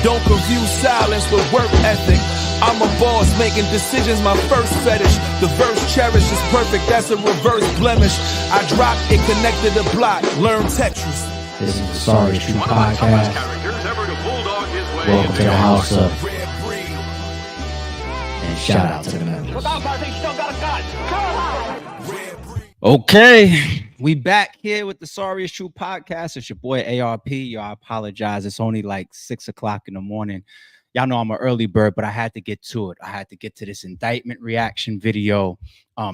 Don't confuse silence with work ethic. I'm a boss, making decisions my first fetish. The verse cherished is perfect, that's a reverse blemish. I dropped it, connected the block, learn Tetris. This is the Sorry True Podcast. Welcome to the house of. And shout out to the members. Okay, we back here with the Sorry True Podcast. It's your boy ARP. Y'all apologize. It's only like 6 o'clock in the morning. Y'all know I'm an early bird, but I had to get to it. I had to get to this indictment reaction video.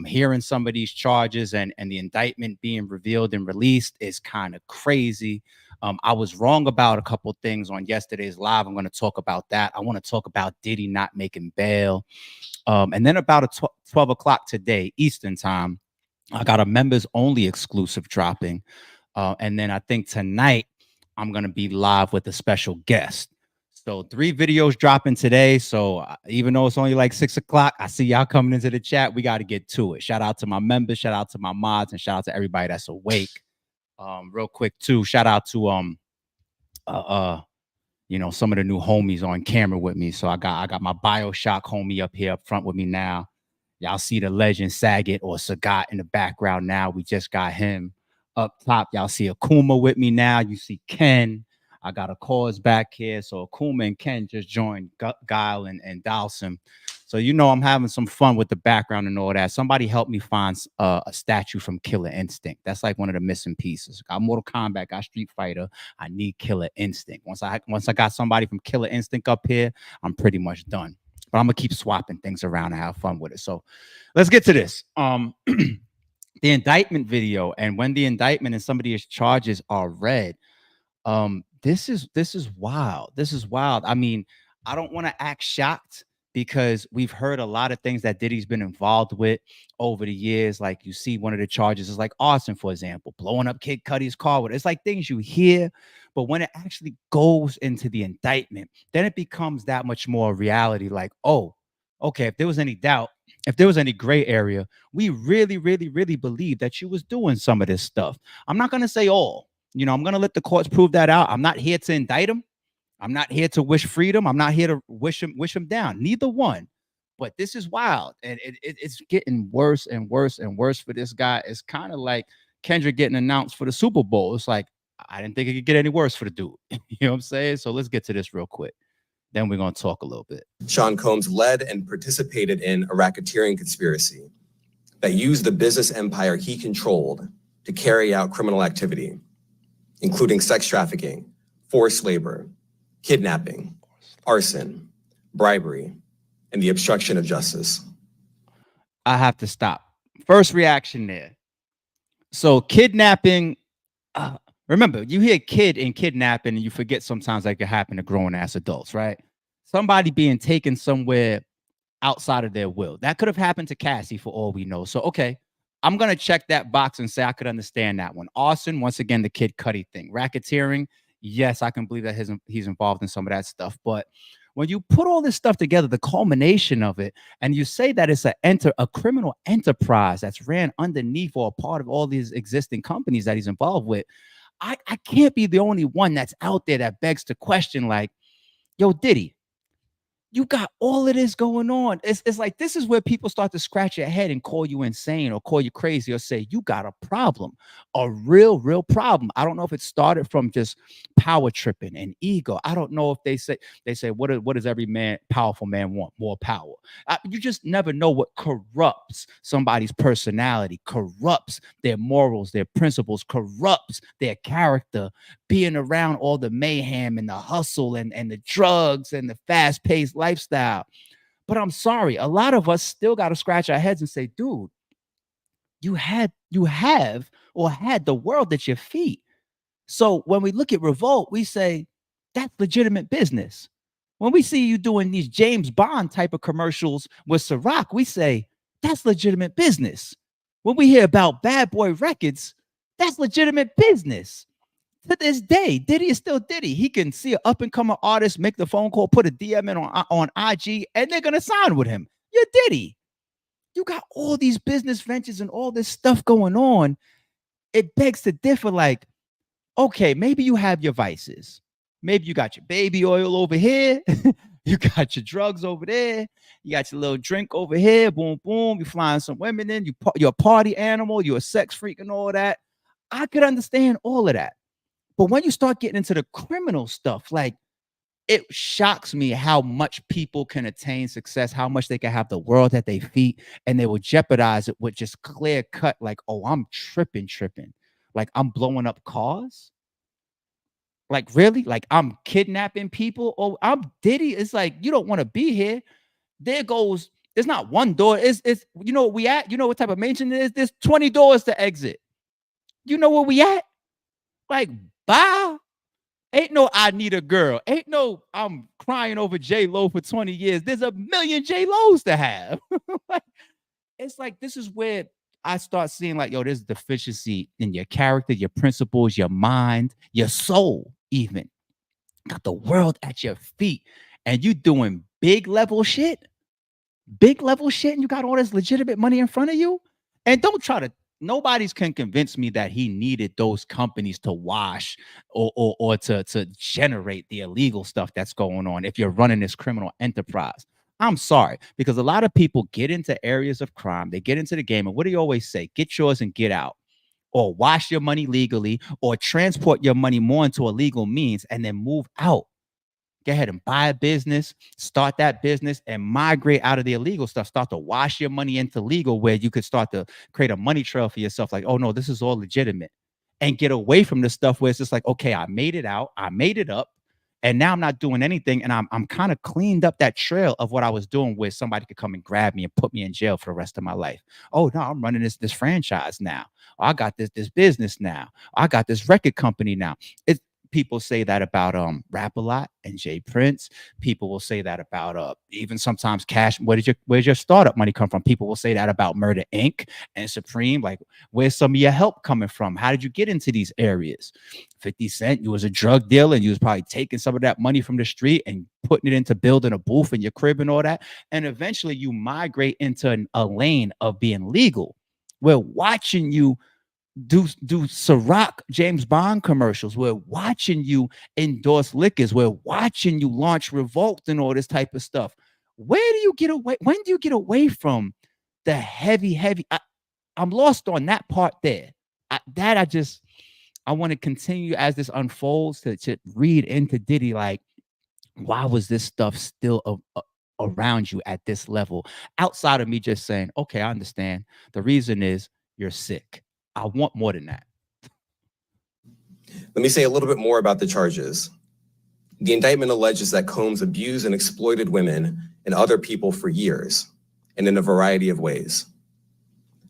Hearing some of these charges and the indictment being revealed and released is kind of crazy. I was wrong about a couple things on yesterday's live. I'm going to talk about that. I want to talk about Diddy not making bail. And then about 12 o'clock today, Eastern time, I got a members only exclusive dropping. And then I think tonight I'm going to be live with a special guest. So 3 videos dropping today. So even though it's only like 6 o'clock, I see y'all coming into the chat. We got to get to it. Shout out to my members, shout out to my mods, and shout out to everybody that's awake. Real quick too, shout out to you know, some of the new homies on camera with me. So I got my BioShock homie up here up front with me now. Y'all see the legend Saget or Sagat in the background now. We just got him up top. Y'all see Akuma with me now. You see Ken. I got a cause back here. So Akuma and Ken just joined Guile and Dalsum. So you know I'm having some fun with the background and all that. Somebody help me find a statue from Killer Instinct. That's like one of the missing pieces. Got Mortal Kombat, got Street Fighter. I need Killer Instinct. Once I got somebody from Killer Instinct up here, I'm pretty much done. But I'm gonna keep swapping things around and have fun with it. So let's get to this. The indictment video, and when the indictment and some of these charges are read, this is wild. This is wild. I mean, I don't want to act shocked because we've heard a lot of things that Diddy's been involved with over the years. Like you see one of the charges is like arson, for example, blowing up Kid Cudi's car with it. It's like things you hear, but when it actually goes into the indictment, then it becomes that much more reality. Like, oh, okay, if there was any doubt, if there was any gray area, we really, really, really believe that you was doing some of this stuff. I'm not going to say all. You know, I'm going to let the courts prove that out. I'm not here to indict him. I'm not here to wish freedom. I'm not here to wish him down. Neither one. But this is wild. And it's getting worse and worse and worse for this guy. It's kind of like Kendrick getting announced for the Super Bowl. It's like, I didn't think it could get any worse for the dude. You know what I'm saying? So let's get to this real quick. Then we're going to talk a little bit. Sean Combs led and participated in a racketeering conspiracy that used the business empire he controlled to carry out criminal activity, including sex trafficking, forced labor, kidnapping, arson, bribery, and the obstruction of justice. I have to stop. First reaction there. So kidnapping, remember, you hear kid and kidnapping and you forget sometimes that could happen to grown ass adults, right? Somebody being taken somewhere outside of their will. That could have happened to Cassie for all we know. So, okay, I'm going to check that box and say I could understand that one. Arson, once again, the Kid Cudi thing. Racketeering, yes, I can believe that he's involved in some of that stuff. But when you put all this stuff together, the culmination of it, and you say that it's a criminal enterprise that's ran underneath or a part of all these existing companies that he's involved with, I can't be the only one that's out there that begs to question, like, yo, Diddy, you got all of this going on. It's like this is where people start to scratch your head and call you insane or call you crazy or say you got a problem, a real problem. I don't know if it started from just power tripping and ego. I don't know if they say what does every powerful man want? More power. You just never know what corrupts somebody's personality, corrupts their morals, their principles, corrupts their character. Being around all the mayhem and the hustle and the drugs and the fast-paced lifestyle. But I'm sorry, a lot of us still got to scratch our heads and say, dude, you have or had the world at your feet. So when we look at Revolt, we say that's legitimate business. When we see you doing these James Bond type of commercials with Ciroc, we say that's legitimate business. When we hear about Bad Boy Records, that's legitimate business. To this day, Diddy is still Diddy. He can see an up-and-coming artist, make the phone call, put a DM in on IG, and they're going to sign with him. You're Diddy. You got all these business ventures and all this stuff going on. It begs to differ, like, okay, maybe you have your vices. Maybe you got your baby oil over here. You got your drugs over there. You got your little drink over here. Boom, boom. You flying some women in. You're a party animal. You're a sex freak and all that. I could understand all of that. But when you start getting into the criminal stuff, like, it shocks me how much people can attain success, how much they can have the world at their feet, and they will jeopardize it with just clear cut, like, oh, I'm tripping. Like, I'm blowing up cars. Like, really? Like, I'm kidnapping people? Oh, I'm Diddy. It's like, you don't want to be here. There goes, there's not one door. It's you know what we at? You know what type of mansion it is? There's 20 doors to exit. You know where we at? Like, bye. Ain't no I need a girl. Ain't no I'm crying over J-Lo for 20 years. There's a million J-Los to have. Like, it's like, this is where I start seeing, like, yo, there's deficiency in your character, your principles, your mind, your soul, even. Got the world at your feet, and you doing big level shit, and you got all this legitimate money in front of you. And don't try to, nobody's can convince me that he needed those companies to wash or to generate the illegal stuff that's going on if you're running this criminal enterprise. I'm sorry, because a lot of people get into areas of crime, they get into the game, and what do you always say? Get yours and get out, or wash your money legally, or transport your money more into a legal means and then move out. Go ahead and buy a business, start that business, and migrate out of the illegal stuff. Start to wash your money into legal, where you could start to create a money trail for yourself. Like, oh no, this is all legitimate. And get away from the stuff where it's just like, okay, I made it out, I made it up, and now I'm not doing anything. And I'm kind of cleaned up that trail of what I was doing, where somebody could come and grab me and put me in jail for the rest of my life. Oh no, I'm running this franchise now. Oh, I got this business now. Oh, I got this record company now. People say that about Rap a Lot and Jay Prince. People will say that about even sometimes Cash. Where's your startup money come from? People will say that about Murder Inc. and Supreme. Like, where's some of your help coming from? How did you get into these areas? 50 Cent, you was a drug dealer, and you was probably taking some of that money from the street and putting it into building a booth in your crib and all that. And eventually you migrate into a lane of being legal. We're watching you do Ciroc James Bond commercials. We're watching you endorse liquors. We're watching you launch Revolt and all this type of stuff. Where do you get away? When do you get away from the heavy? I'm lost on that part there. I want to continue as this unfolds to read into Diddy. Like, why was this stuff still around you at this level? Outside of me just saying, okay, I understand. The reason is you're sick. I want more than that. Let me say a little bit more about the charges. The indictment alleges that Combs abused and exploited women and other people for years, and in a variety of ways.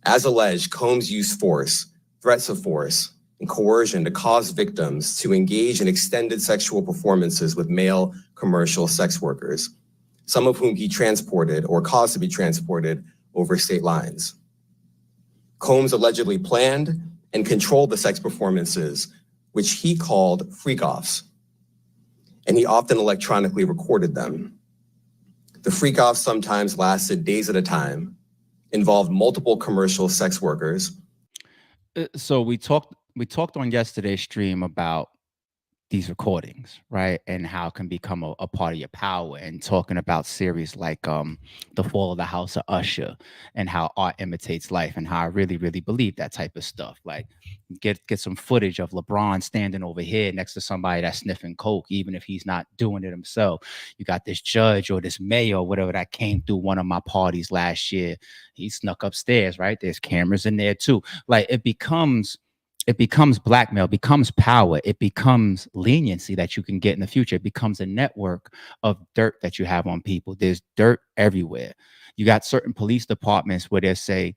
As alleged, Combs used force, threats of force, and coercion to cause victims to engage in extended sexual performances with male commercial sex workers, some of whom he transported or caused to be transported over state lines. Combs allegedly planned and controlled the sex performances, which he called freak-offs, and he often electronically recorded them. The freak-offs sometimes lasted days at a time, involved multiple commercial sex workers. So we talked on yesterday's stream about these recordings, right? And how it can become a part of your power, and talking about series like The Fall of the House of Usher, and how art imitates life, and how I really, really believe that type of stuff. Like, get some footage of LeBron standing over here next to somebody that's sniffing coke, even if he's not doing it himself. You got this judge or this mayor or whatever that came through one of my parties last year. He snuck upstairs, right? There's cameras in there too. Like, it becomes blackmail, becomes power, it becomes leniency that you can get in the future. It becomes a network of dirt that you have on people. There's dirt everywhere. You got certain police departments where they say,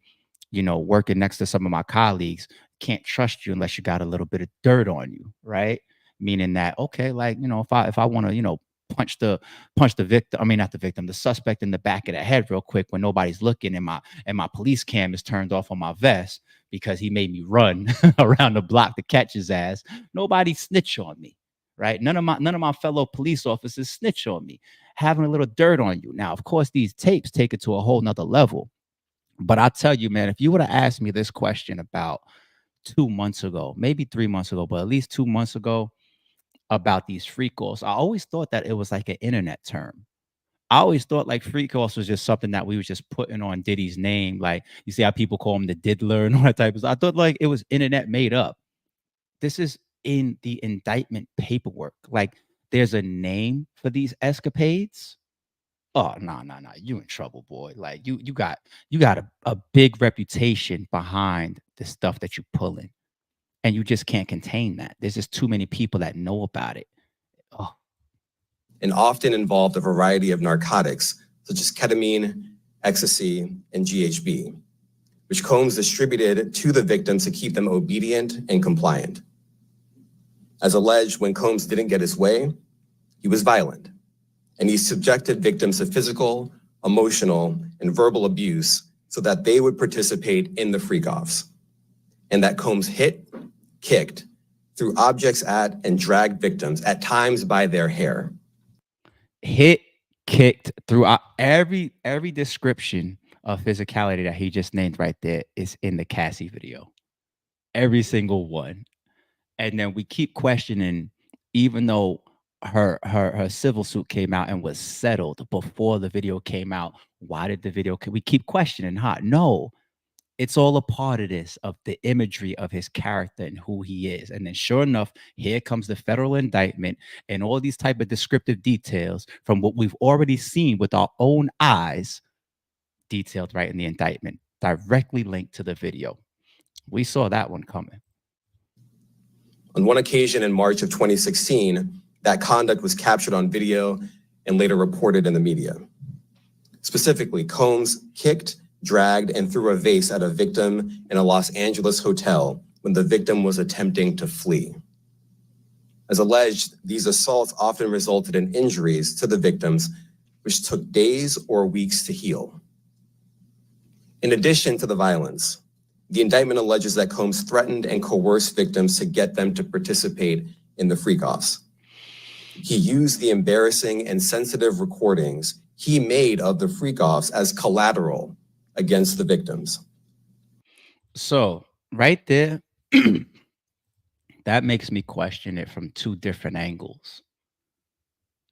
working next to some of my colleagues, can't trust you unless you got a little bit of dirt on you, right? Meaning that, okay, like, if I want to, punch the victim, I mean, not the victim, the suspect in the back of the head real quick when nobody's looking, and my police cam is turned off on my vest because he made me run around the block to catch his ass. Nobody snitch on me, right? None of my fellow police officers snitch on me, having a little dirt on you. Now, of course, these tapes take it to a whole nother level. But I tell you, man, if you would have asked me this question about 2 months ago, maybe 3 months ago, but at least 2 months ago, about these freak offs. I always thought that it was like an internet term. I always thought like freak offs was just something that we was just putting on Diddy's name. Like you see how people call him the diddler and all that type of stuff. I thought like it was internet made up. This is in the indictment paperwork. Like there's a name for these escapades. Oh, no, no, no. You in trouble, boy. Like you got a big reputation behind the stuff that you pulling. And you just can't contain that. There's just too many people that know about it. Oh. And often involved a variety of narcotics, such as ketamine, ecstasy, and GHB, which Combs distributed to the victims to keep them obedient and compliant. As alleged, when Combs didn't get his way, he was violent, and he subjected victims to physical, emotional, and verbal abuse so that they would participate in the freak-offs, and that Combs hit, kicked, threw objects at, and dragged victims, at times by their hair. Hit, kicked, throughout every description of physicality that he just named right there is in the Cassie video. Every single one. And then we keep questioning, even though her civil suit came out and was settled before the video came out, why did the video, we keep questioning, no, it's all a part of this, of the imagery of his character and who he is. And then sure enough, here comes the federal indictment and all these type of descriptive details from what we've already seen with our own eyes, detailed right in the indictment, directly linked to the video. We saw that one coming. On one occasion in March of 2016, that conduct was captured on video and later reported in the media. Specifically, Combs kicked, dragged, and threw a vase at a victim in a Los Angeles hotel when the victim was attempting to flee. As alleged, these assaults often resulted in injuries to the victims, which took days or weeks to heal. In addition to the violence, the indictment alleges that Combs threatened and coerced victims to get them to participate in the freak-offs. He used the embarrassing and sensitive recordings he made of the freak-offs as collateral against the victims. So right there, that makes me question it from two different angles.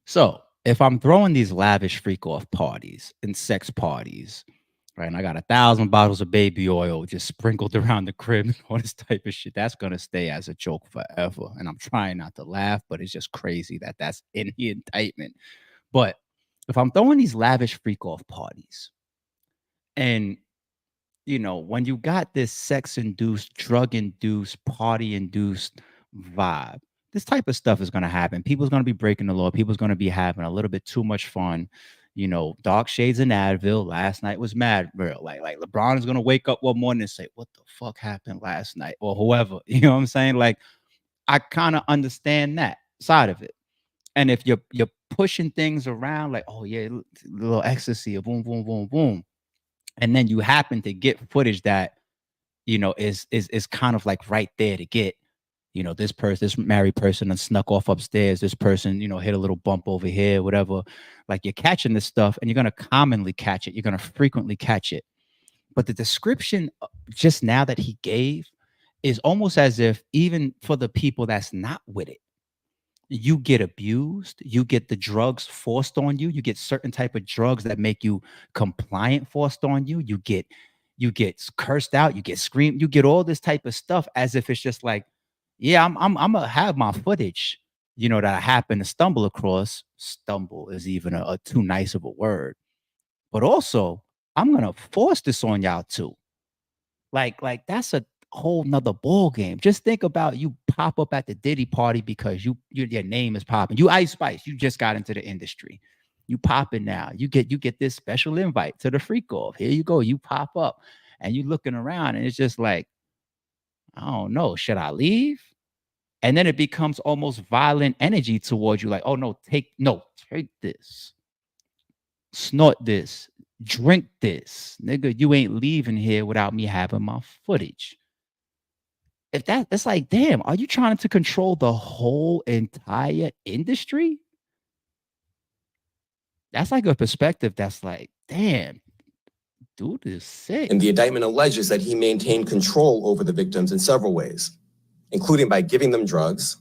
So if I'm throwing these lavish freak-off parties and sex parties, right, and I got 1,000 bottles of baby oil just sprinkled around the crib and all this type of shit, that's going to stay as a joke forever. And I'm trying not to laugh, but it's just crazy that that's in the indictment. But if I'm throwing these lavish freak-off parties, and, you know, when you got this sex-induced, drug-induced, party-induced vibe, this type of stuff is going to happen. People's going to be breaking the law. People's going to be having a little bit too much fun. You know, dark shades in Advil. Last night was mad real. Like LeBron is going to wake up one morning and say, what the fuck happened last night? Or whoever. You know what I'm saying? Like, I kind of understand that side of it. And if you're pushing things around like, oh, yeah, a little ecstasy, boom, boom, boom, boom. And then you happen to get footage that, you know, is kind of like right there to get, you know, this married person and snuck off upstairs. This person, you know, hit a little bump over here, whatever. Like you're catching this stuff and you're going to commonly catch it. You're going to frequently catch it. But the description just now that he gave is almost as if even for the people that's not with it, you get abused, you get the drugs forced on you, you get certain type of drugs that make you compliant forced on you, you get cursed out, you get screamed, you get all this type of stuff as if it's just like, yeah, I'm gonna have my footage, you know, that I happen to stumble across. Stumble is even a too nice of a word, but also I'm gonna force this on y'all too. Like that's a whole nother ball game. Just think about you pop up at the Diddy party because your name is popping. You Ice Spice, you just got into the industry. You popping now. You get this special invite to the freak off. Here you go. You pop up and you looking around and it's just like, I don't know, should I leave? And then it becomes almost violent energy towards you. Like, oh no, take this, snort this, drink this, nigga. You ain't leaving here without me having my footage. If that's like, damn, are you trying to control the whole entire industry? That's like a perspective that's like, damn, dude is sick. And the indictment alleges that he maintained control over the victims in several ways, including by giving them drugs,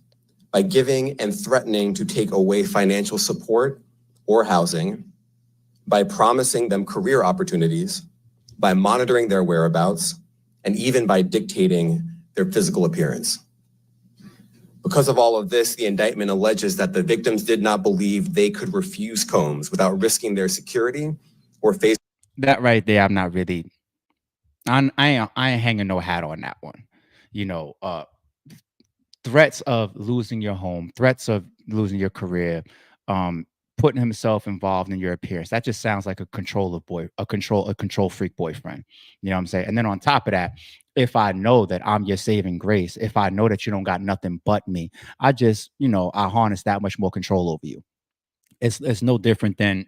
by giving and threatening to take away financial support or housing, by promising them career opportunities, by monitoring their whereabouts, and even by dictating their physical appearance. Because of all of this, the indictment alleges that the victims did not believe they could refuse Combs without risking their security or face. That right there, I'm not really. I ain't hanging no hat on that one. You know, threats of losing your home, threats of losing your career, putting himself involved in your appearance. That just sounds like a control freak boyfriend. You know what I'm saying? And then on top of that, if I know that I'm your saving grace, if I know that you don't got nothing but me, I just, I harness that much more control over you. It's no different than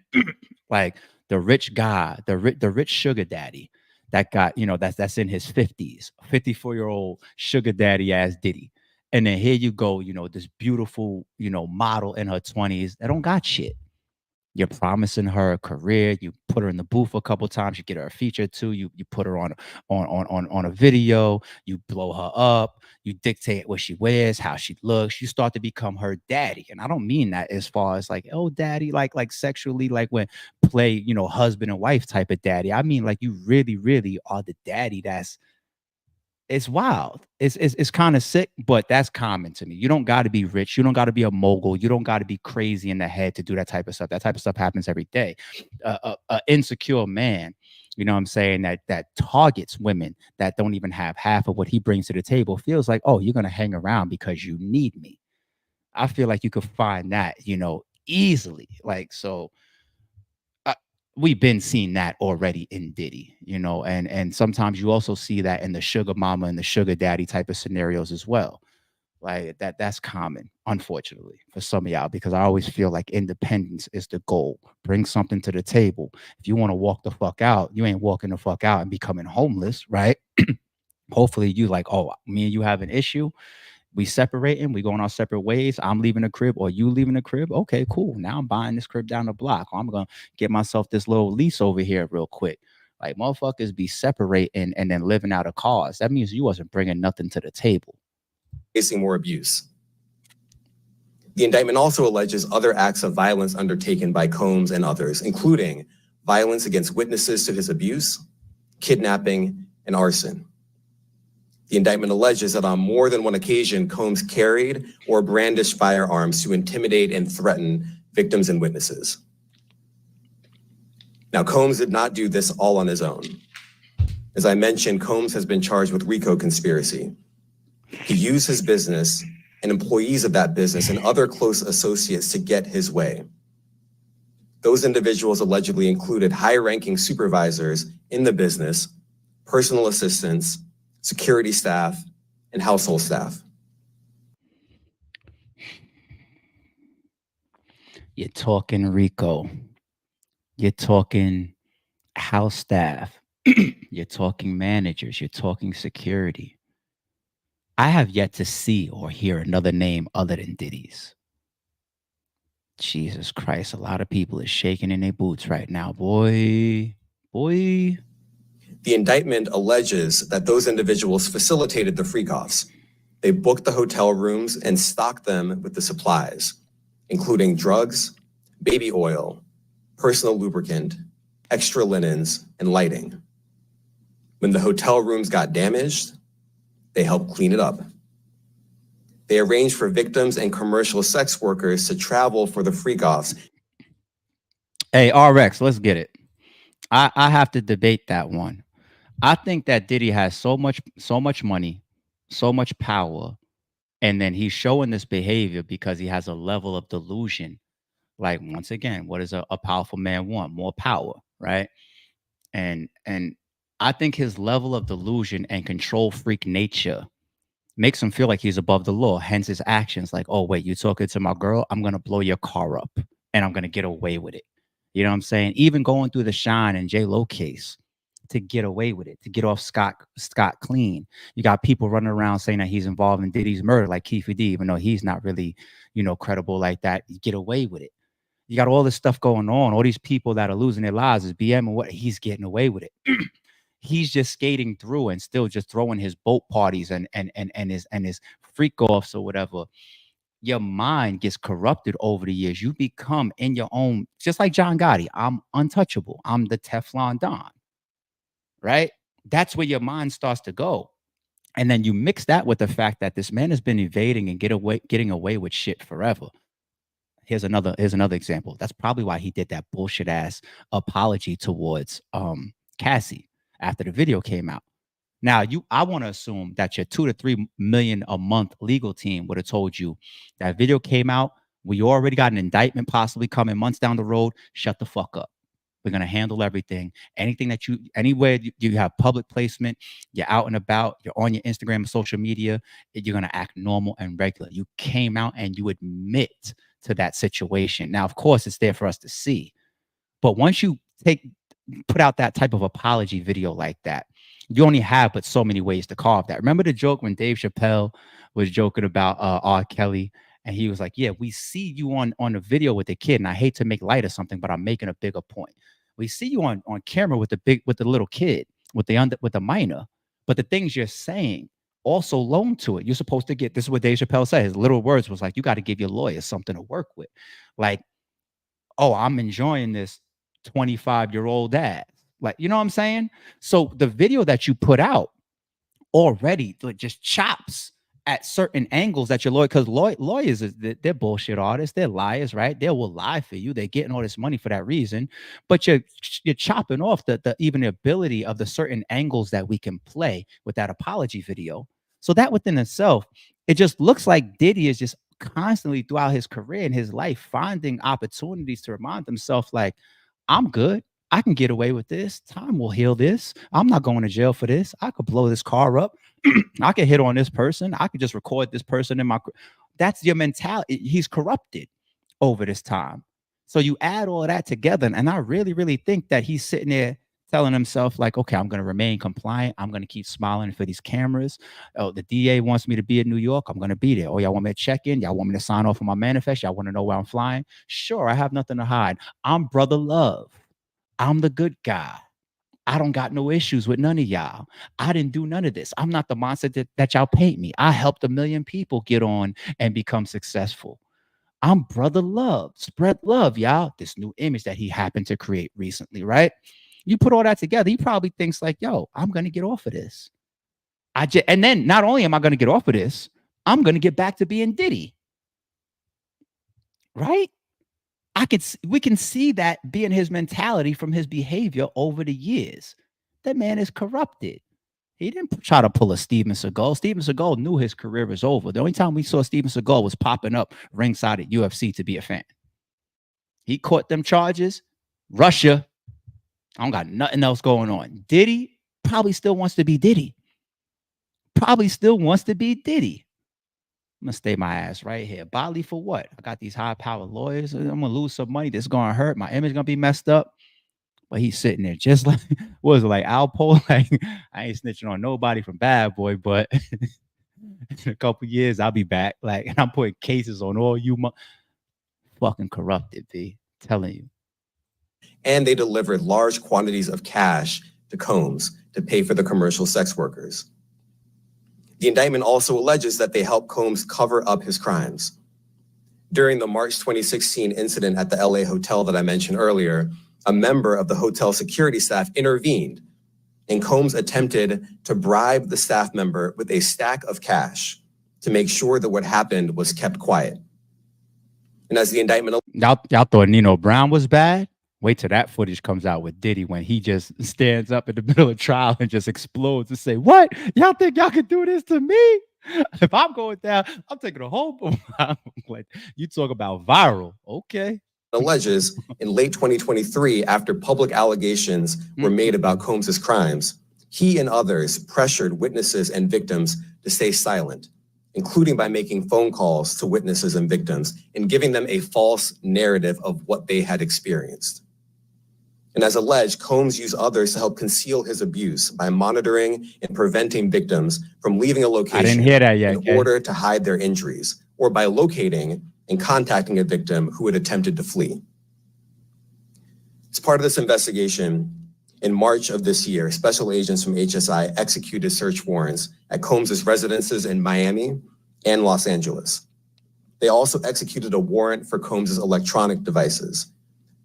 like the rich guy, the rich sugar daddy that got, that's in his 50s, 54-year-old sugar daddy ass Diddy. And then here you go, this beautiful, model in her 20s that don't got shit. You're promising her a career. You put her in the booth a couple times. You get her a feature too. You put her on a video. You blow her up. You dictate what she wears, how she looks. You start to become her daddy. And I don't mean that as far as like, oh, daddy, like sexually, like when play, husband and wife type of daddy. I mean, like you really, really are the daddy it's wild. It's kind of sick, but that's common to me. You don't got to be rich. You don't got to be a mogul. You don't got to be crazy in the head to do that type of stuff. That type of stuff happens every day. A insecure man, you know what I'm saying, that targets women that don't even have half of what he brings to the table feels like, oh, you're going to hang around because you need me. I feel like you could find that, easily. Like, so we've been seeing that already in Diddy, and sometimes you also see that in the sugar mama and the sugar daddy type of scenarios as well. Like that's common, unfortunately, for some of y'all, because I always feel like independence is the goal. Bring something to the table. If you want to walk the fuck out, you ain't walking the fuck out and becoming homeless, right? Hopefully you like, oh, me and you have an issue. We separating, we going our separate ways. I'm leaving the crib or you leaving the crib. Okay, cool. Now I'm buying this crib down the block. I'm going to get myself this little lease over here real quick. Like motherfuckers be separating and then living out of cars. That means you wasn't bringing nothing to the table. Facing more abuse. The indictment also alleges other acts of violence undertaken by Combs and others, including violence against witnesses to his abuse, kidnapping, and arson. The indictment alleges that on more than one occasion, Combs carried or brandished firearms to intimidate and threaten victims and witnesses. Now, Combs did not do this all on his own. As I mentioned, Combs has been charged with RICO conspiracy. He used his business and employees of that business and other close associates to get his way. Those individuals allegedly included high-ranking supervisors in the business, personal assistants, security staff, and household staff. You're talking RICO. You're talking house staff. You're talking managers. You're talking security. I have yet to see or hear another name other than Diddy's. Jesus Christ, a lot of people are shaking in their boots right now, boy. The indictment alleges that those individuals facilitated the freak-offs. They booked the hotel rooms and stocked them with the supplies, including drugs, baby oil, personal lubricant, extra linens, and lighting. When the hotel rooms got damaged, they helped clean it up. They arranged for victims and commercial sex workers to travel for the freak-offs. Hey, RX, let's get it. I have to debate that one. I think that Diddy has so much money, so much power, and then he's showing this behavior because he has a level of delusion. Like, once again, what does a powerful man want? More power, right? And I think his level of delusion and control freak nature makes him feel like he's above the law, hence his actions. Like, oh, wait, you talking to my girl? I'm going to blow your car up and I'm going to get away with it. You know what I'm saying? Even going through the Shine and J-Lo case to get away with it, to get off scot clean. You got people running around saying that he's involved in Diddy's murder, like Keefe D, even though he's not really, credible like that. You get away with it. You got all this stuff going on. All these people that are losing their lives is BM and what he's getting away with it. He's just skating through and still just throwing his boat parties and his freak offs or whatever, your mind gets corrupted over the years. You become in your own, just like John Gotti. I'm untouchable. I'm the Teflon Don, right? That's where your mind starts to go. And then you mix that with the fact that this man has been evading and getting away with shit forever. Here's another example. That's probably why he did that bullshit ass apology towards Cassie after the video came out. Now, I want to assume that your 2 to 3 million a month legal team would have told you that video came out. We already got an indictment possibly coming months down the road. Shut the fuck up. We're going to handle everything. Anything that anywhere you have public placement, you're out and about, you're on your Instagram and social media, you're going to act normal and regular. You came out and you admit to that situation. Now, of course, it's there for us to see. But once you put out that type of apology video like that, you only have but so many ways to carve that. Remember the joke when Dave Chappelle was joking about R. Kelly, and he was like, yeah, we see you on a video with a kid, and I hate to make light of something, but I'm making a bigger point. We see you on camera with the little kid, with the minor, but the things you're saying also loan to it. You're supposed to get, this is what Dave Chappelle said. His little words was like, you got to give your lawyer something to work with. Like, oh, I'm enjoying this 25-year-old dad. Like, you know what I'm saying? So the video that you put out already just chops at certain angles that your lawyer, because lawyers, they're bullshit artists. They're liars, right? They will lie for you. They're getting all this money for that reason. But you're chopping off even the ability of the certain angles that we can play with that apology video. So that within itself, it just looks like Diddy is just constantly throughout his career and his life finding opportunities to remind himself, like, I'm good. I can get away with this. Time will heal this. I'm not going to jail for this. I could blow this car up. I could hit on this person. I could just record this person in my. That's your mentality. He's corrupted over this time. So you add all of that together, and I really, really think that he's sitting there telling himself, like, okay, I'm going to remain compliant. I'm going to keep smiling for these cameras. Oh, the DA wants me to be in New York. I'm going to be there. Oh, y'all want me to check in? Y'all want me to sign off on my manifest? Y'all want to know where I'm flying? Sure, I have nothing to hide. I'm Brother Love. I'm the good guy. I don't got no issues with none of y'all. I didn't do none of this. I'm not the monster that y'all paint me. I helped 1 million people get on and become successful. I'm Brother Love. Spread love, y'all. This new image that he happened to create recently, right? You put all that together, he probably thinks like, yo, I'm going to get off of this. And then not only am I going to get off of this, I'm going to get back to being Diddy. Right? We can see that being his mentality from his behavior over the years. That man is corrupted. He didn't try to pull a Steven Seagal. Steven Seagal knew his career was over. The only time we saw Steven Seagal was popping up ringside at UFC to be a fan. He caught them charges. Russia. I don't got nothing else going on. Diddy probably still wants to be Diddy. I'm gonna stay my ass right here. Bodily for what? I got these high-powered lawyers. I'm gonna lose some money. This is gonna hurt. My image gonna be messed up. But he's sitting there just like, what was it, like Alpo? Like, I ain't snitching on nobody from Bad Boy, but in a couple years I'll be back. Like, and I'm putting cases on all you fucking corrupted, B. Telling you. And they delivered large quantities of cash to Combs to pay for the commercial sex workers. The indictment also alleges that they helped Combs cover up his crimes. During the March 2016 incident at the LA hotel that I mentioned earlier, a member of the hotel security staff intervened, and Combs attempted to bribe the staff member with a stack of cash to make sure that what happened was kept quiet. And as the indictment... Y'all thought Nino Brown was bad? Wait till that footage comes out with Diddy when he just stands up in the middle of trial and just explodes and say, what? Y'all think y'all can do this to me? If I'm going down, I'm taking a whole... Like, you talk about viral. Okay. Alleges in late 2023, after public allegations were made about Combs's crimes, he and others pressured witnesses and victims to stay silent, including by making phone calls to witnesses and victims and giving them a false narrative of what they had experienced. And as alleged, Combs used others to help conceal his abuse by monitoring and preventing victims from leaving a location I didn't hear that yet, in order to hide their injuries, or by locating and contacting a victim who had attempted to flee. As part of this investigation, in March of this year, special agents from HSI executed search warrants at Combs's residences in Miami and Los Angeles. They also executed a warrant for Combs's electronic devices.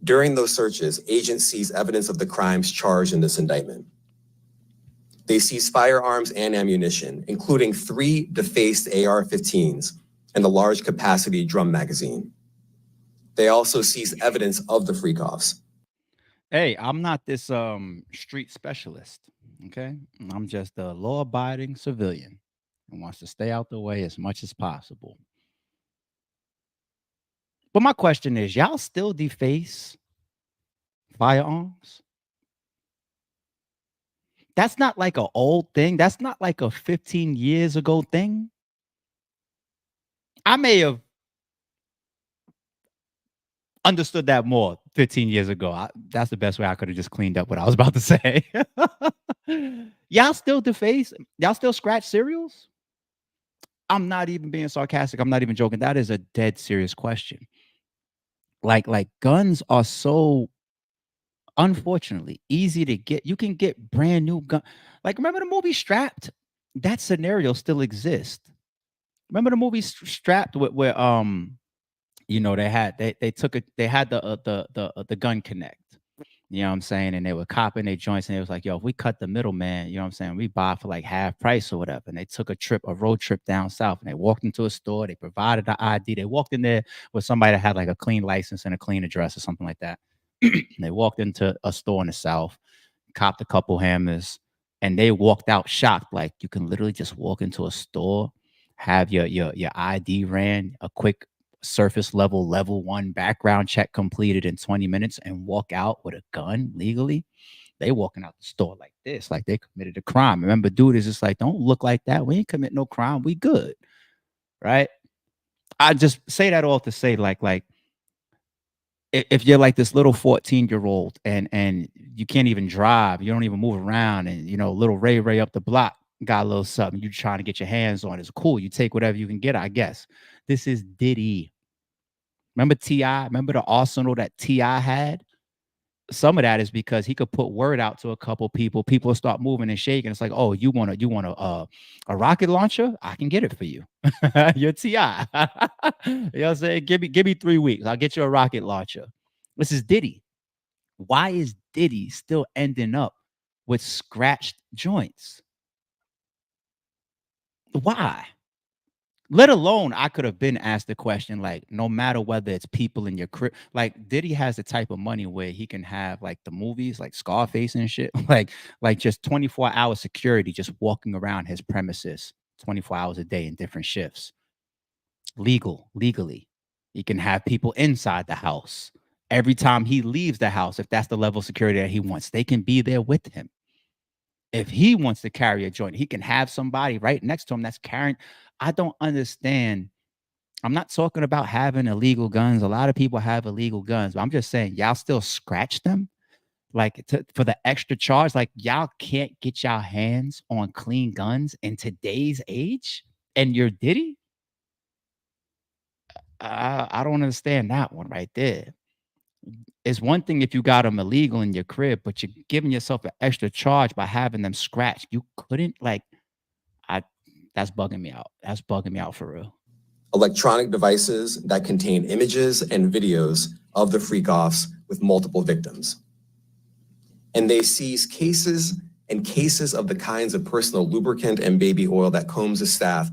During those searches, agents seized evidence of the crimes charged in this indictment. They seized firearms and ammunition, including 3 defaced AR-15s and a large capacity drum magazine. They also seized evidence of the freak-offs. Hey, I'm not this street specialist, okay? I'm just a law-abiding civilian who wants to stay out the way as much as possible. But my question is, y'all still deface firearms? That's not like an old thing. That's not like a 15 years ago thing. I may have understood that more 15 years ago. That's the best way I could have just cleaned up what I was about to say. Y'all still deface? Y'all still scratch cereals? I'm not even being sarcastic. I'm not even joking. That is a dead serious question. Like guns are so, unfortunately, easy to get. You can get brand new gun. Like, remember the movie Strapped? That scenario still exists. Remember the movie Strapped where you know, they had the gun connect. You know what I'm saying? And they were copping their joints, and it was like, yo, if we cut the middleman, you know what I'm saying, we buy for like half price or whatever. And they took a road trip down south, and they walked into a store. They provided the ID. They walked in there with somebody that had like a clean license and a clean address or something like that. They walked into a store in the south, copped a couple hammers, and they walked out shocked. Like, you can literally just walk into a store, have your ID ran, a quick surface level 1 background check completed in 20 minutes, and walk out with a gun legally. They walking out the store like this, like they committed a crime. Remember, dude is just like, don't look like that. We ain't commit no crime. We good. Right? I just say that all to say, like if you're like this little 14-year-old and you can't even drive, you don't even move around, and you know, little Ray up the block got a little something you're trying to get your hands on, it's cool. You take whatever you can get, I guess. This is Diddy. Remember T.I.? Remember the arsenal that T.I. had? Some of that is because he could put word out to a couple people. People start moving and shaking. It's like, oh, you want a rocket launcher? I can get it for you. You're T.I. You know what I'm saying? Give me 3 weeks. I'll get you a rocket launcher. This is Diddy. Why is Diddy still ending up with scratched joints? Why? Let alone, I could have been asked the question, like, no matter whether it's people in your crib, like Diddy has the type of money where he can have like the movies, like Scarface and shit, like just 24-hour security just walking around his premises 24 hours a day in different shifts. Legally. He can have people inside the house. Every time he leaves the house, if that's the level of security that he wants, they can be there with him. If he wants to carry a joint, he can have somebody right next to him that's carrying. I don't understand. I'm not talking about having illegal guns. A lot of people have illegal guns, but I'm just saying, y'all still scratch them like for the extra charge. Like, y'all can't get y'all hands on clean guns in today's age, and you're Diddy. I don't understand that one right there. It's one thing if you got them illegal in your crib, but you're giving yourself an extra charge by having them scratched. You couldn't, like, that's bugging me out. That's bugging me out for real. Electronic devices that contain images and videos of the freak-offs with multiple victims. And they seize cases and cases of the kinds of personal lubricant and baby oil that Combs' staff.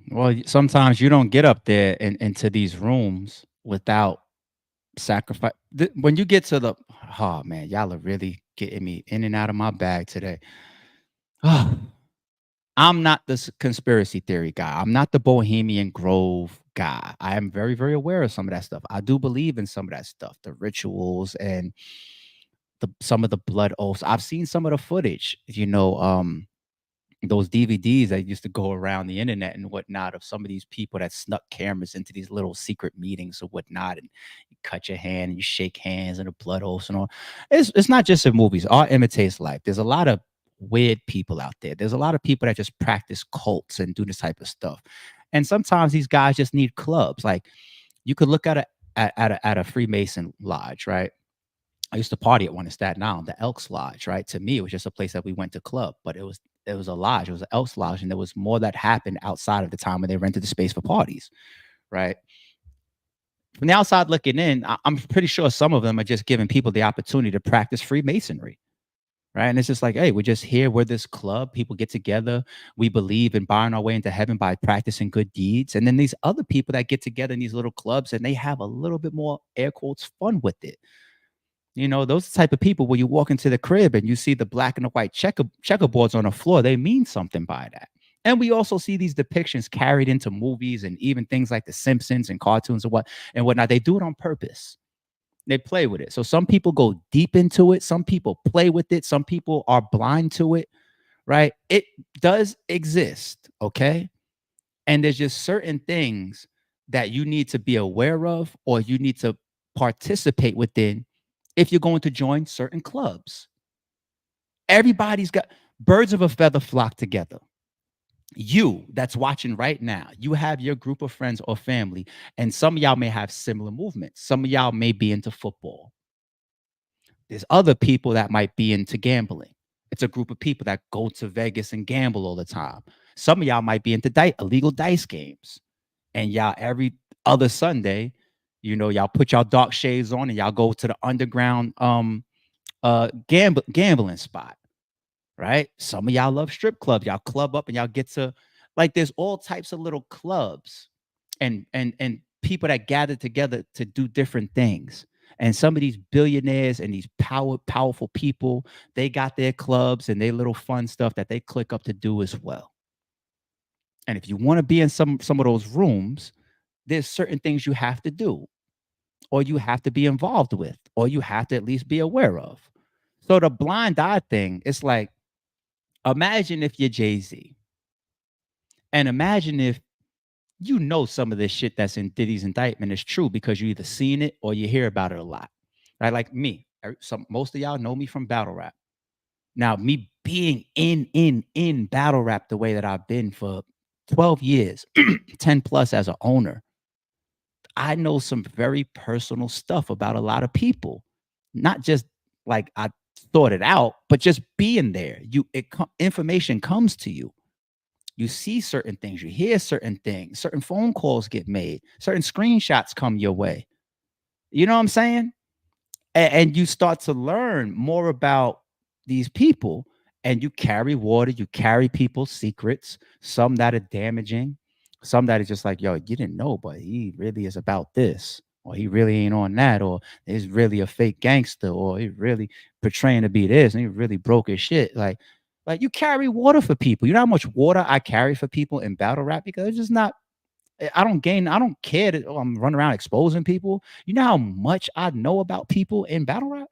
Well, sometimes you don't get up there into these rooms without sacrifice. When you get to the, oh man, y'all are really getting me in and out of my bag today. I'm not the conspiracy theory guy. I'm not the Bohemian Grove guy. I am very, very aware of some of that stuff. I do believe in some of that stuff, the rituals and some of the blood oaths. I've seen some of the footage, you know, those DVDs that used to go around the internet and whatnot of some of these people that snuck cameras into these little secret meetings or whatnot, and you cut your hand and you shake hands and the blood oaths and all. It's not just in movies. Art imitates life. There's a lot of weird people out there. There's a lot of people that just practice cults and do this type of stuff. And sometimes these guys just need clubs. Like, you could look at a Freemason lodge, right? I used to party at one in Staten Island, the Elks Lodge, right? To me, it was just a place that we went to club, but it was a lodge. It was an Elks Lodge, and there was more that happened outside of the time when they rented the space for parties, right? From the outside looking in, I'm pretty sure some of them are just giving people the opportunity to practice Freemasonry, right? And it's just like, hey, we're just here. We're this club. People get together. We believe in buying our way into heaven by practicing good deeds. And then these other people that get together in these little clubs and they have a little bit more air quotes fun with it. You know, those type of people where you walk into the crib and you see the black and the white checkerboards on the floor, they mean something by that. And we also see these depictions carried into movies and even things like The Simpsons and cartoons and whatnot. They do it on purpose. They play with it. So some people go deep into it. Some people play with it. Some people are blind to it, right? It does exist, okay? And there's just certain things that you need to be aware of or you need to participate within if you're going to join certain clubs. Everybody's got birds of a feather flock together. You that's watching right now, you have your group of friends or family, and some of y'all may have similar movements. Some of y'all may be into football. There's other people that might be into gambling. It's a group of people that go to Vegas and gamble all the time. Some of y'all might be into illegal dice games. And y'all every other Sunday, you know, y'all put y'all dark shades on and y'all go to the underground gambling spot. Right? Some of y'all love strip clubs. Y'all club up and y'all get to, like, there's all types of little clubs and people that gather together to do different things. And some of these billionaires and these powerful people, they got their clubs and their little fun stuff that they click up to do as well. And if you want to be in some of those rooms, there's certain things you have to do, or you have to be involved with, or you have to at least be aware of. So the blind eye thing, it's like, imagine if you're Jay-Z. And imagine if you know some of this shit that's in Diddy's indictment is true because you either seen it or you hear about it a lot. Right? Like me. Most of y'all know me from battle rap. Now, me being in battle rap the way that I've been for 12 years, 10 plus as an owner, I know some very personal stuff about a lot of people. Not just like I thought it out, but just being there. Information comes to you. You see certain things, you hear certain things, certain phone calls get made, certain screenshots come your way. You know what I'm saying? And you start to learn more about these people, and you carry water, you carry people's secrets, some that are damaging, some that are just like, yo, you didn't know, but he really is about this, or he really ain't on that, or he's really a fake gangster, or he really portraying to be this, and he really broke his shit. Like you carry water for people. You know how much water I carry for people in battle rap? Because it's just not, I don't care that I'm running around exposing people. You know how much I know about people in battle rap?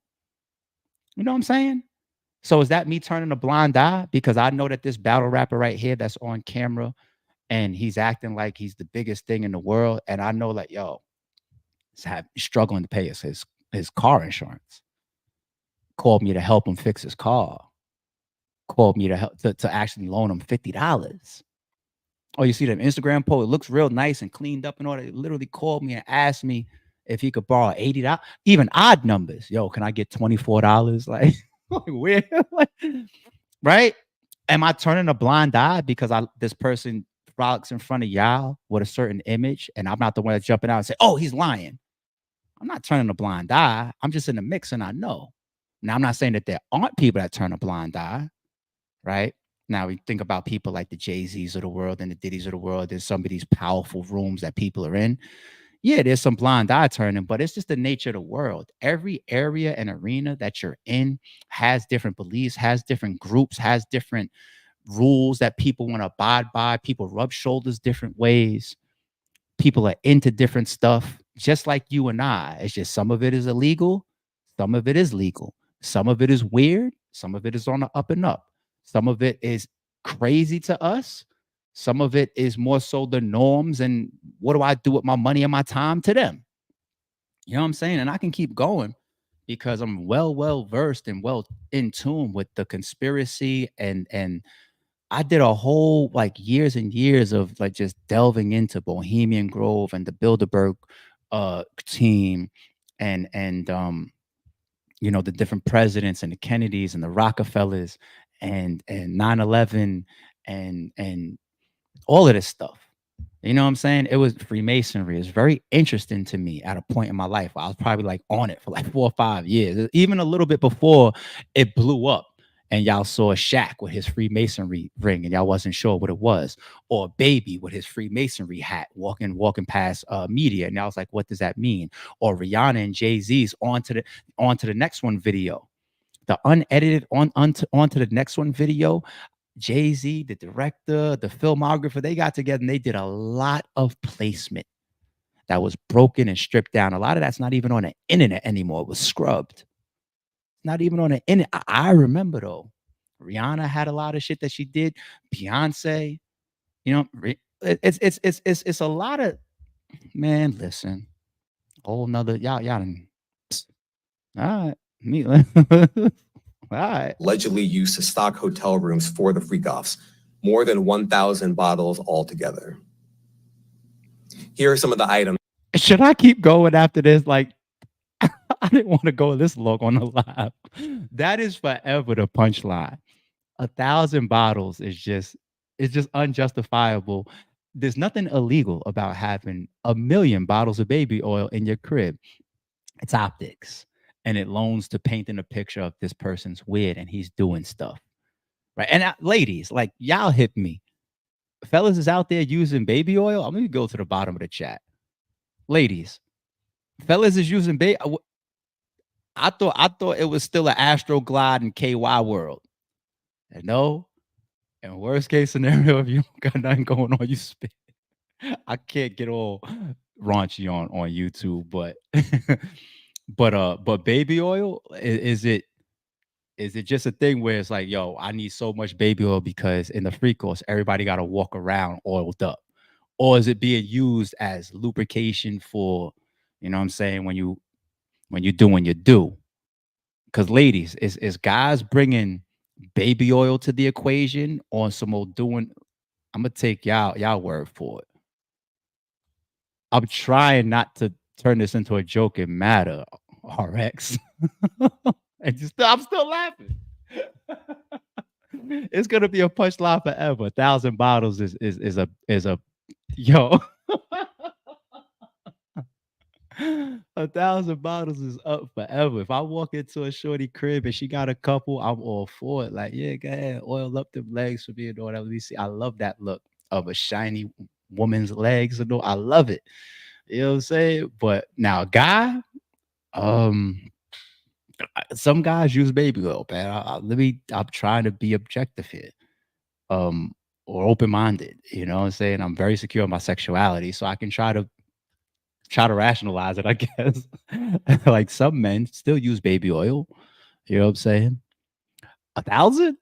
You know what I'm saying? So is that me turning a blind eye because I know that this battle rapper right here that's on camera and he's acting like he's the biggest thing in the world, and I know like, yo, he's struggling to pay his car insurance. Called me to help him fix his car. Called me to help to actually loan him $50. Oh, you see that Instagram post? It looks real nice and cleaned up and all that. He literally called me and asked me if he could borrow $80, even odd numbers. Yo, can I get $24? Like, weird. Right? Am I turning a blind eye because this person frolics in front of y'all with a certain image and I'm not the one that's jumping out and say, oh, he's lying? I'm not turning a blind eye. I'm just in the mix and I know. Now, I'm not saying that there aren't people that turn a blind eye, right? Now, we think about people like the Jay-Z's of the world and the Diddy's of the world. There's some of these powerful rooms that people are in. Yeah, there's some blind eye turning, but it's just the nature of the world. Every area and arena that you're in has different beliefs, has different groups, has different rules that people want to abide by. People rub shoulders different ways. People are into different stuff, just like you and I. It's just some of it is illegal, some of it is legal, some of it is weird, some of it is on the up and up. Some of it is crazy to us. Some of it is more so the norms and what do I do with my money and my time to them. You know what I'm saying? And I can keep going because I'm well versed and well in tune with the conspiracy and I did a whole like years and years of like just delving into Bohemian Grove and the Bilderberg team and you know, the different presidents and the Kennedys and the Rockefellers and 9/11 and all of this stuff. You know what I'm saying? It was Freemasonry. It's very interesting to me at a point in my life. I was probably like on it for like 4 or 5 years, even a little bit before it blew up. And y'all saw Shaq with his Freemasonry ring, and y'all wasn't sure what it was, or Baby with his Freemasonry hat walking past media, and y'all was like, "What does that mean?" Or Rihanna and Jay-Z's onto the next one video, the unedited onto the next one video. Jay-Z, the director, the filmographer, they got together and they did a lot of placement that was broken and stripped down. A lot of that's not even on the internet anymore. It was scrubbed. Not even on the internet. I remember though, Rihanna had a lot of shit that she did. Beyonce, you know, it's a lot of, man. Listen, whole nother y'all. All right, me. All right. Allegedly used to stock hotel rooms for the freak-offs, more than 1,000 bottles altogether. Here are some of the items. Should I keep going after this? Like, I didn't want to go this long on the live. That is forever the punchline. 1,000 bottles is it's just unjustifiable. There's nothing illegal about having 1,000,000 bottles of baby oil in your crib. It's optics. And it loans to painting a picture of this person's weird and he's doing stuff. Right. And ladies, like y'all hit me. Fellas is out there using baby oil. I'm gonna go to the bottom of the chat. Ladies, fellas is using baby. I thought it was still an Astroglide and KY world. And no, in worst case scenario, if you don't got nothing going on, you spit. I can't get all raunchy on YouTube, but but baby oil, is it just a thing where it's like, yo, I need so much baby oil because in the free course, everybody got to walk around oiled up? Or is it being used as lubrication for, you know what I'm saying, when you do when you do? Because ladies, is guys bringing baby oil to the equation or some old doing? I'm gonna take y'all word for it. I'm trying not to turn this into a joking matter, RX. And I'm still laughing. It's gonna be a punchline forever. 1,000 bottles is a yo. 1,000 bottles is up forever. If I walk into a shorty crib and she got a couple, I'm all for it. Like, yeah, go ahead, oil up them legs for me and all that. Let me see. I love that look of a shiny woman's legs and all. I love it. You know what I'm saying? But now, guy, some guys use baby oil, man. I'm trying to be objective here, or open-minded. You know what I'm saying? I'm very secure in my sexuality, so I can try to rationalize it, I guess. Like some men still use baby oil. You know what I'm saying? 1,000?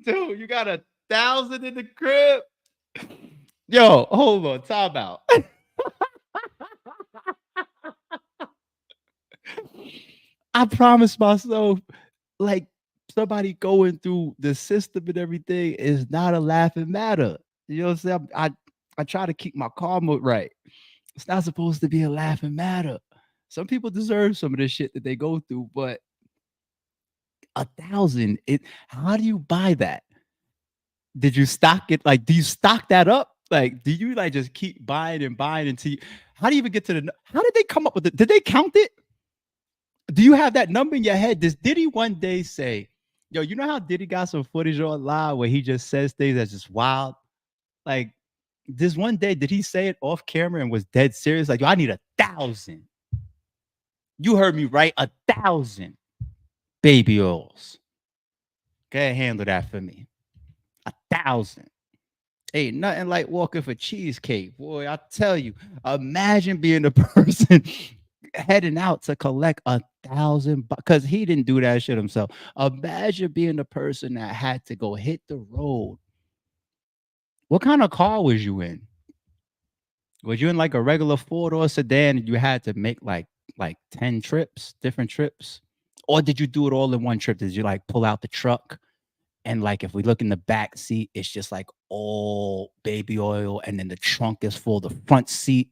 Dude, you got 1,000 in the crib? Yo, hold on, time out. I promised myself, like, somebody going through the system and everything is not a laughing matter. You know what I'm saying? I try to keep my karma right. It's not supposed to be a laughing matter. Some people deserve some of the shit that they go through, but 1,000, how do you buy that? Did you stock it? Like, do you stock that up? Like, do you like just keep buying and buying until how do you even get to how did they come up with it? Did they count it? Do you have that number in your head? Does Diddy one day say, yo, you know how Diddy got some footage on live where he just says things that's just wild? Like, this one day, did he say it off camera and was dead serious? Like, yo, I need 1,000. You heard me right, 1,000 baby oils. Go ahead, handle that for me. 1,000. Ain't nothing like walking for cheesecake, boy. I tell you, imagine being the person heading out to collect 1,000, because he didn't do that shit himself. Imagine being the person that had to go hit the road. What kind of car was you in? Was you in like a regular 4-door sedan and you had to make like 10 trips, different trips? Or did you do it all in one trip? Did you like pull out the truck and like if we look in the back seat, it's just like all baby oil and then the trunk is full. The front seat,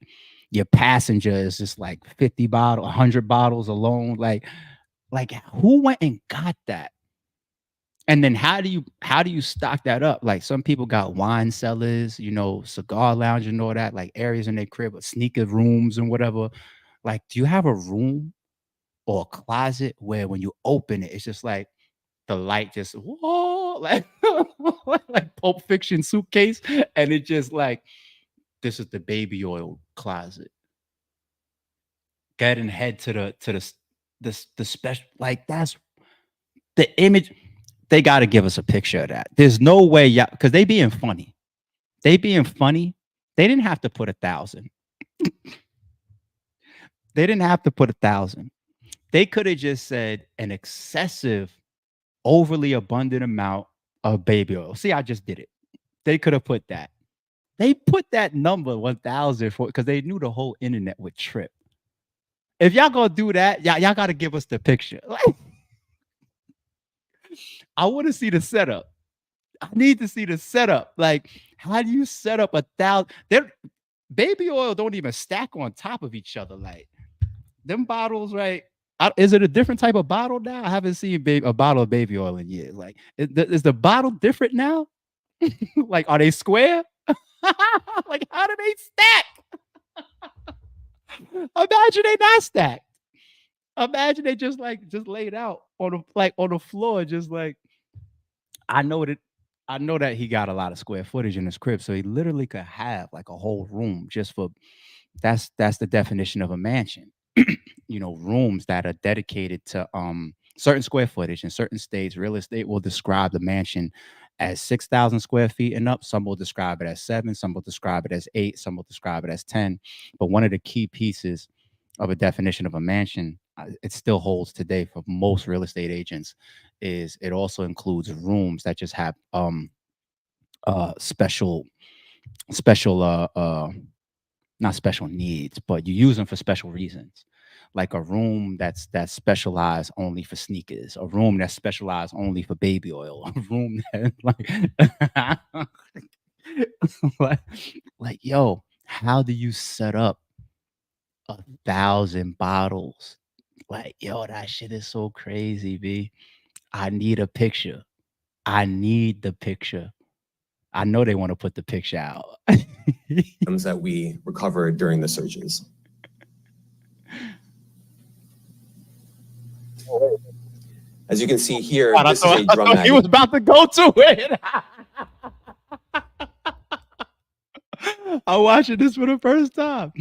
your passenger is just like 50 bottles, 100 bottles alone. Like, Like, who went and got that? And then how do you stock that up? Like, some people got wine cellars, cigar lounge and all that, like areas in their crib, sneaker rooms and whatever. Like, do you have a room or a closet where when you open it, it's just like the light just whoa, like like Pulp Fiction suitcase, and it just like, this is the baby oil closet. Get and head to the special, like, that's the image. They got to give us a picture of that. There's no way, yeah, because they being funny. They didn't have to put 1,000. They didn't have to put 1,000. They could have just said an excessive, overly abundant amount of baby oil. See, I just did it. They could have put that. They put that number 1,000 for, because they knew the whole internet would trip. If y'all gonna do that, y'all got to give us the picture. Like, I want to see the setup. I need to see the setup. Like, how do you set up 1,000? Baby oil don't even stack on top of each other. Like, them bottles, right? Is it a different type of bottle now? I haven't seen a bottle of baby oil in years. Like, is the bottle different now? Like, are they square? Like, how do they stack? Imagine they not stacked. Imagine they just laid out on the floor, just like, I know that he got a lot of square footage in his crib, so he literally could have like a whole room just for, that's the definition of a mansion. Rooms that are dedicated to certain square footage. In certain states, real estate will describe the mansion as 6,000 square feet and up. Some will describe it as 7, some will describe it as 8, some will describe it as 10. But one of the key pieces of a definition of a mansion, it still holds today for most real estate agents, is it also includes rooms that just have special not special needs, but you use them for special reasons. Like a room that's specialized only for sneakers, a room that's specialized only for baby oil, a room that like, yo, how do you set up 1,000 bottles? Like, yo, that shit is so crazy, B. I need a picture. I need the picture. I know they want to put the picture out. That we recovered during the searches. As you can see here, God, this is a drum magazine. He was about to go to it. I'm watching this for the first time.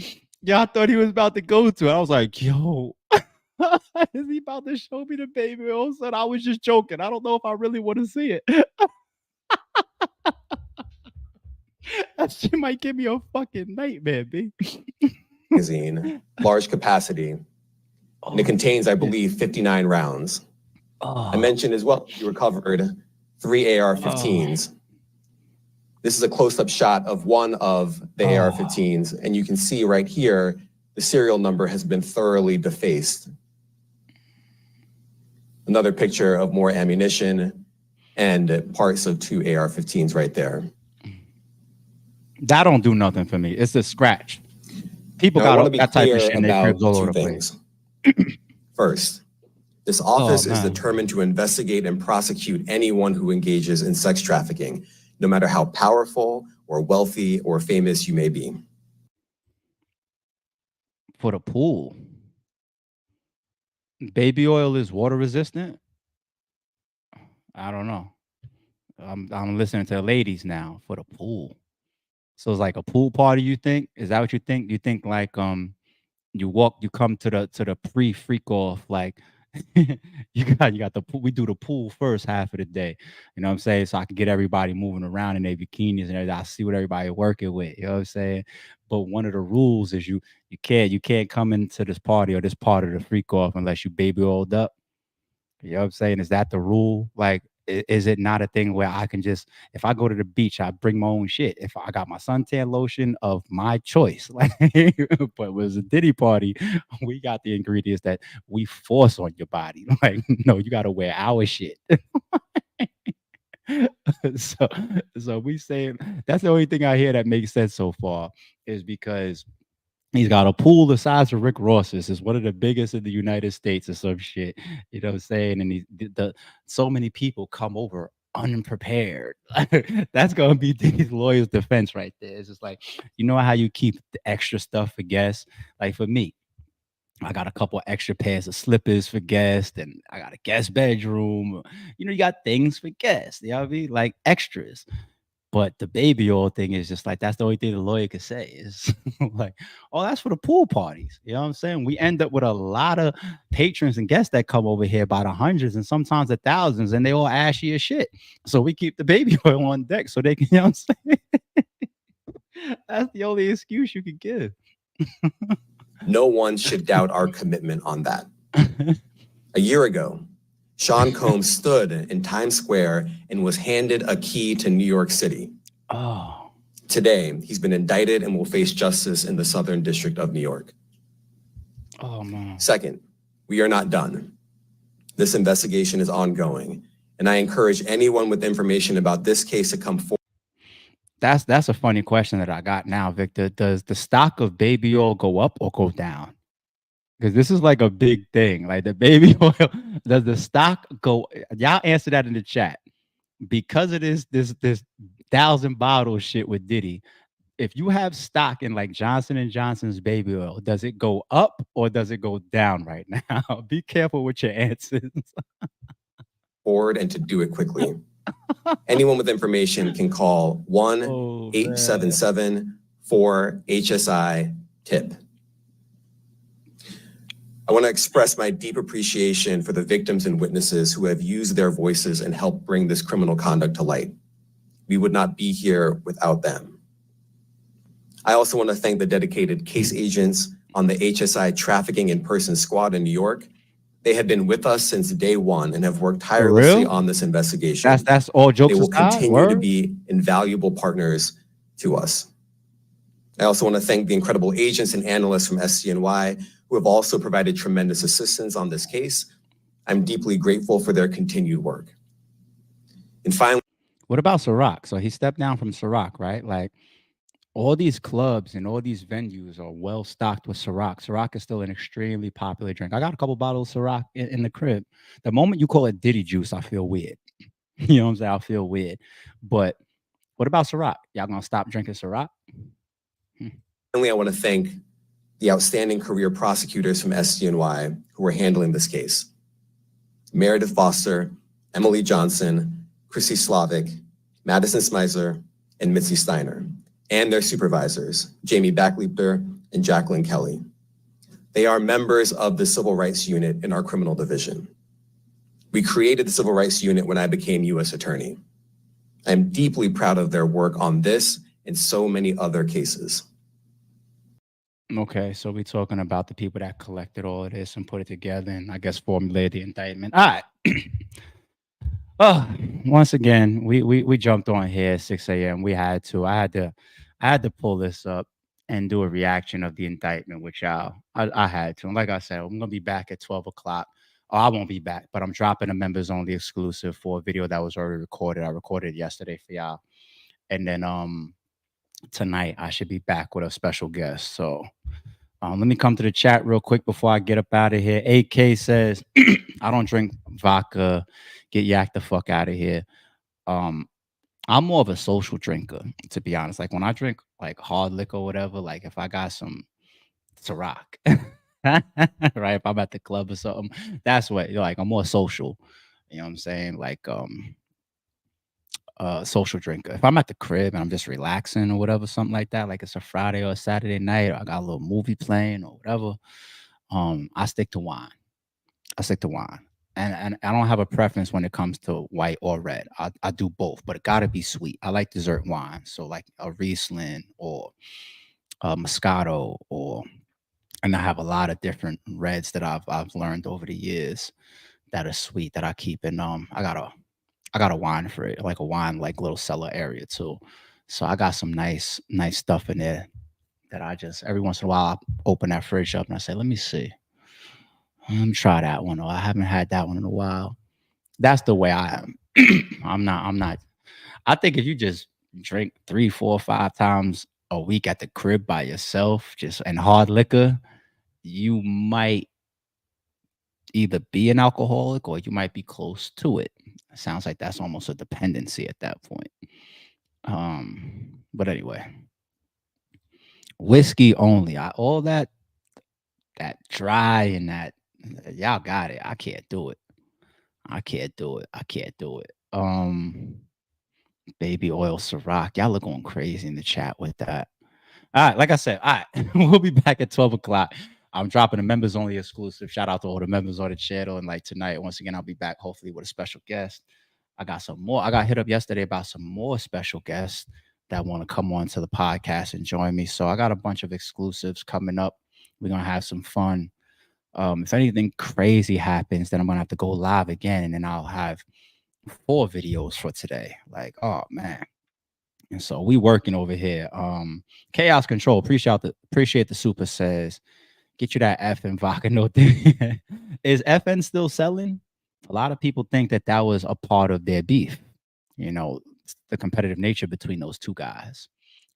Yeah, I thought he was about to go to it. I was like, yo, is he about to show me the baby oil? Son, I was just joking. I don't know if I really want to see it. That shit might give me a fucking nightmare, B. Magazine, large capacity, and it contains, I believe, 59 rounds. I mentioned as well, you recovered 3 AR-15s. This is a close-up shot of one of the AR-15s, and you can see right here, the serial number has been thoroughly defaced. Another picture of more ammunition and parts of 2 AR-15s right there. That don't do nothing for me. It's a scratch. People got that type of shit in their cribs all over the place. First, this office is determined to investigate and prosecute anyone who engages in sex trafficking, no matter how powerful or wealthy or famous you may be. For the pool, baby oil is water resistant. I don't know. I'm listening to the ladies now for the pool. So it's like a pool party, you think? Is that what you think? You think like you come to the pre-freak off, like you got the pool. We do the pool first half of the day. You know what I'm saying? So I can get everybody moving around in their bikinis and everything. I see what everybody working with. You know what I'm saying? But one of the rules is you can't come into this party or this part of the freak off unless you baby oiled up. You know what I'm saying? Is that the rule? Like, is it not a thing where I can just, if I go to the beach, I bring my own shit? If I got my suntan lotion of my choice, like, but it was a Diddy party, we got the ingredients that we force on your body. Like, no, you got to wear our shit. So we say that's the only thing I hear that makes sense so far, is because He's got a pool the size of Rick Ross's. It's one of the biggest in the United States or some shit. You know what I'm saying? And so many people come over unprepared. That's gonna be Diddy's lawyer's defense right there. It's just like, you know how you keep the extra stuff for guests? Like for me, I got a couple extra pairs of slippers for guests, and I got a guest bedroom. You know, you got things for guests. You know what I mean? Like extras. But the baby oil thing is just like that's the only thing the lawyer could say is like, oh, that's for the pool parties. You know what I'm saying? We end up with a lot of patrons and guests that come over here by the hundreds and sometimes the thousands, and they all ashy as shit. So we keep the baby oil on deck so they can, you know what I'm saying? That's the only excuse you could give. No one should doubt our commitment on that. A year ago, Sean Combs stood in Times Square and was handed a key to New York City. Oh. Today, he's been indicted and will face justice in the Southern District of New York. Oh, man. Second, we are not done. This investigation is ongoing, and I encourage anyone with information about this case to come forward. That's a funny question that I got now, Victor. Does the stock of baby oil go up or go down? Because this is like a big thing. Like the baby oil, does the stock go? Y'all answer that in the chat. Because of this 1,000 bottle shit with Diddy, if you have stock in like Johnson & Johnson's baby oil, does it go up or does it go down right now? Be careful with your answers. Forward and to do it quickly. Anyone with information can call 1-877-4-HSI-TIP. I want to express my deep appreciation for the victims and witnesses who have used their voices and helped bring this criminal conduct to light. We would not be here without them. I also want to thank the dedicated case agents on the HSI Trafficking in Person Squad in New York. They have been with us since day one and have worked tirelessly on this investigation. That's all jokes aside. They will continue to word? be invaluable partners to us. I also want to thank the incredible agents and analysts from SCNY who have also provided tremendous assistance on this case. I'm deeply grateful for their continued work. And finally, what about Ciroc? So he stepped down from Ciroc, right? Like all these clubs and all these venues are well stocked with Ciroc. Ciroc is still an extremely popular drink. I got a couple bottles of Ciroc in the crib. The moment you call it Diddy juice, I feel weird. You know what I'm saying? I feel weird. But what about Ciroc? Y'all gonna stop drinking Ciroc? Finally, I want to thank the outstanding career prosecutors from SDNY who are handling this case. Meredith Foster, Emily Johnson, Chrissy Slavic, Madison Smeisler, and Mitzi Steiner, and their supervisors, Jamie Backleeper and Jacqueline Kelly. They are members of the Civil Rights Unit in our criminal division. We created the Civil Rights Unit when I became U.S. Attorney. I'm deeply proud of their work on this and so many other cases. Okay, so we're talking about the people that collected all of this and put it together and I guess formulated the indictment. All right. Once again, we jumped on here at 6 a.m. I had to pull this up and do a reaction of the indictment with y'all. I had to. And like I said, I'm gonna be back at 12 o'clock. Oh, I won't be back, but I'm dropping a members only exclusive for a video that was already recorded. I recorded it yesterday for y'all. And then tonight I should be back with a special guest. So let me come to the chat real quick before I get up out of here. AK says, I don't drink vodka. Get yak the fuck out of here. I'm more of a social drinker, to be honest. Like when I drink like hard liquor or whatever, like if I got some Ciroc, right? If I'm at the club or something, that's what like I'm more social. You know what I'm saying? Like social drinker. If I'm at the crib and I'm just relaxing or whatever, something like that, like it's a Friday or a Saturday night, or I got a little movie playing or whatever, I stick to wine. And I don't have a preference when it comes to white or red. I do both, but it gotta be sweet. I like dessert wine, so like a Riesling or a Moscato, and I have a lot of different reds that I've learned over the years that are sweet that I keep. And I got a wine for it, like a wine like little cellar area too. So I got some nice stuff in there that I just every once in a while I open that fridge up and I say, let me see. Let me try that one. Or I haven't had that one in a while. That's the way I am. I'm not. I think if you just drink 3, 4, 5 times a week at the crib by yourself, just and hard liquor, you might either be an alcoholic or you might be close to it. It sounds like that's almost a dependency at that point. But anyway, whiskey only. All that dry and that y'all got it. I can't do it. I can't do it. I can't do it. Baby oil Ciroc. Y'all are going crazy in the chat with that. All right, like I said, all right, we'll be back at 12 o'clock. I'm dropping a members only exclusive. Shout out to all the members on the channel. And like tonight, once again, I'll be back hopefully with a special guest. I got some more. I got hit up yesterday about some more special guests that want to come on to the podcast and join me. So I got a bunch of exclusives coming up. We're going to have some fun. If anything crazy happens, then I'm going to have to go live again. And then I'll have 4 videos for today. Like, oh, man. And so we working over here. Chaos Control, appreciate the super says, get you that FN vodka. No thing. Is FN still selling? A lot of people think that was a part of their beef. You know, the competitive nature between those two guys,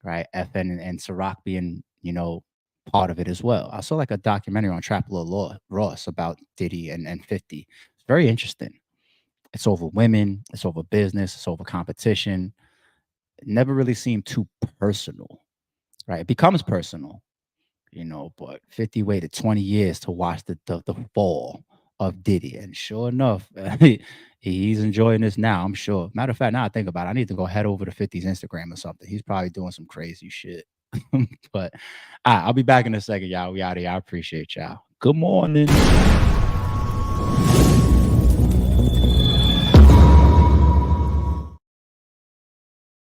right? FN and Ciroc being, you know, part of it as well. I saw like a documentary on Trapper Ross about Diddy and 50. It's very interesting. It's over women. It's over business. It's over competition. It never really seemed too personal, right? It becomes personal, you know, but 50 waited 20 years to watch the fall of Diddy. And sure enough, he's enjoying this now, I'm sure. Matter of fact, now I think about it, I need to go head over to 50's Instagram or something. He's probably doing some crazy shit. But I'll be back in a second, y'all. We out of here. I appreciate y'all. Good morning.